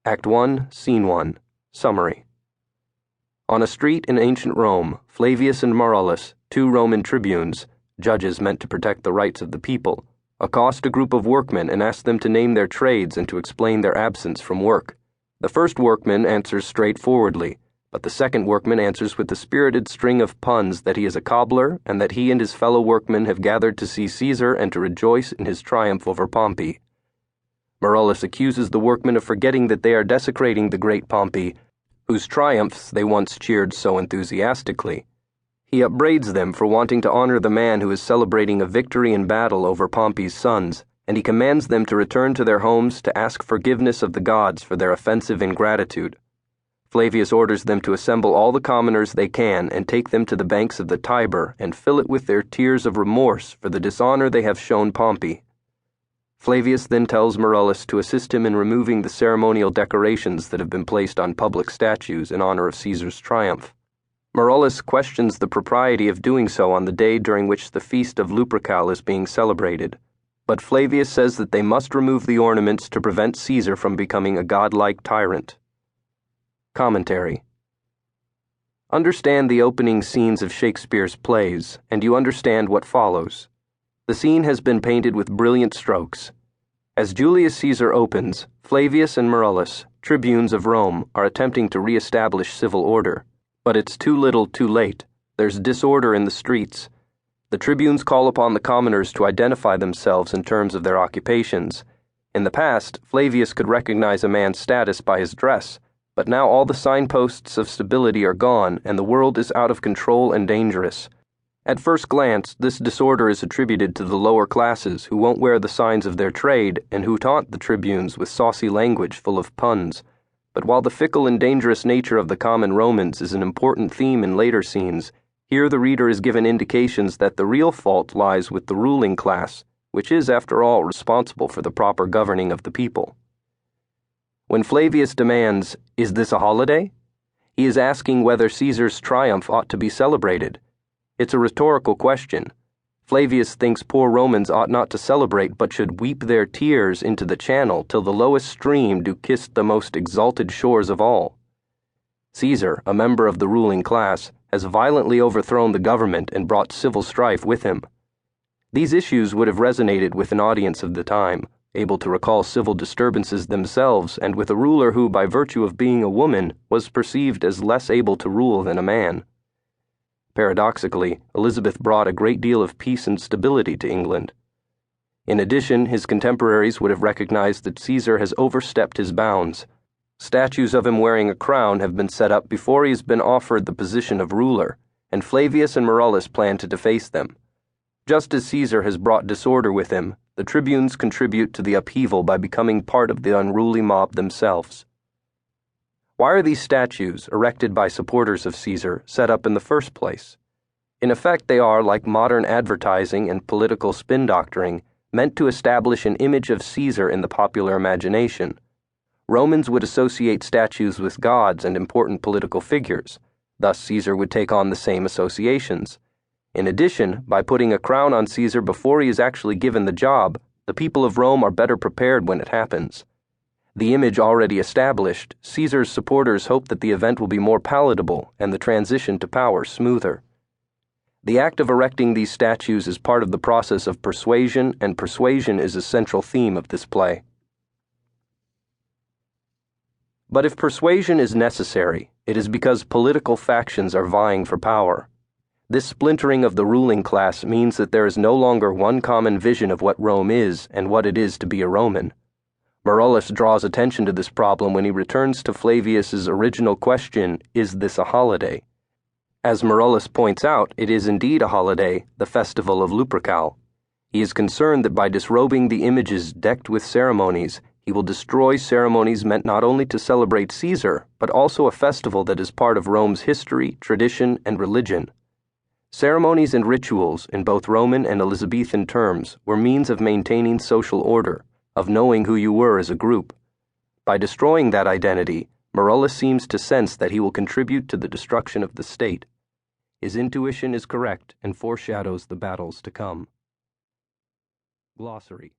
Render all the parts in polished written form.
Act 1, Scene 1. Summary. On a street in ancient Rome, Flavius and Marullus, two Roman tribunes, judges meant to protect the rights of the people, accost a group of workmen and ask them to name their trades and to explain their absence from work. The first workman answers straightforwardly, but the second workman answers with a spirited string of puns that he is a cobbler and that he and his fellow workmen have gathered to see Caesar and to rejoice in his triumph over Pompey. Marullus accuses the workmen of forgetting that they are desecrating the great Pompey, whose triumphs they once cheered so enthusiastically. He upbraids them for wanting to honor the man who is celebrating a victory in battle over Pompey's sons, and he commands them to return to their homes to ask forgiveness of the gods for their offensive ingratitude. Flavius orders them to assemble all the commoners they can and take them to the banks of the Tiber and fill it with their tears of remorse for the dishonor they have shown Pompey. Flavius then tells Marullus to assist him in removing the ceremonial decorations that have been placed on public statues in honor of Caesar's triumph. Marullus questions the propriety of doing so on the day during which the feast of Lupercal is being celebrated, but Flavius says that they must remove the ornaments to prevent Caesar from becoming a godlike tyrant. Commentary. Understand the opening scenes of Shakespeare's plays, and you understand what follows. The scene has been painted with brilliant strokes. As Julius Caesar opens, Flavius and Marullus, tribunes of Rome, are attempting to re-establish civil order. But it's too little, too late. There's disorder in the streets. The tribunes call upon the commoners to identify themselves in terms of their occupations. In the past, Flavius could recognize a man's status by his dress, but now all the signposts of stability are gone and the world is out of control and dangerous. At first glance, this disorder is attributed to the lower classes who won't wear the signs of their trade and who taunt the tribunes with saucy language full of puns. But while the fickle and dangerous nature of the common Romans is an important theme in later scenes, here the reader is given indications that the real fault lies with the ruling class, which is, after all, responsible for the proper governing of the people. When Flavius demands, "Is this a holiday?" he is asking whether Caesar's triumph ought to be celebrated. It's a rhetorical question. Flavius thinks poor Romans ought not to celebrate but should weep their tears into the channel till the lowest stream do kiss the most exalted shores of all. Caesar, a member of the ruling class, has violently overthrown the government and brought civil strife with him. These issues would have resonated with an audience of the time, able to recall civil disturbances themselves, and with a ruler who, by virtue of being a woman, was perceived as less able to rule than a man. Paradoxically, Elizabeth brought a great deal of peace and stability to England. In addition, his contemporaries would have recognized that Caesar has overstepped his bounds. Statues of him wearing a crown have been set up before he has been offered the position of ruler, and Flavius and Marullus plan to deface them. Just as Caesar has brought disorder with him, the tribunes contribute to the upheaval by becoming part of the unruly mob themselves. Why are these statues, erected by supporters of Caesar, set up in the first place? In effect, they are, like modern advertising and political spin doctoring, meant to establish an image of Caesar in the popular imagination. Romans would associate statues with gods and important political figures. Thus, Caesar would take on the same associations. In addition, by putting a crown on Caesar before he is actually given the job, the people of Rome are better prepared when it happens. The image already established, Caesar's supporters hope that the event will be more palatable and the transition to power smoother. The act of erecting these statues is part of the process of persuasion, and persuasion is a central theme of this play. But if persuasion is necessary, it is because political factions are vying for power. This splintering of the ruling class means that there is no longer one common vision of what Rome is and what it is to be a Roman. Marullus draws attention to this problem when he returns to Flavius's original question, "Is this a holiday?" As Marullus points out, it is indeed a holiday, the festival of Lupercal. He is concerned that by disrobing the images decked with ceremonies, he will destroy ceremonies meant not only to celebrate Caesar, but also a festival that is part of Rome's history, tradition, and religion. Ceremonies and rituals, in both Roman and Elizabethan terms, were means of maintaining social order, of knowing who you were as a group. By destroying that identity, Marullus seems to sense that he will contribute to the destruction of the state. His intuition is correct and foreshadows the battles to come. Glossary.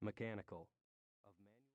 Mechanical.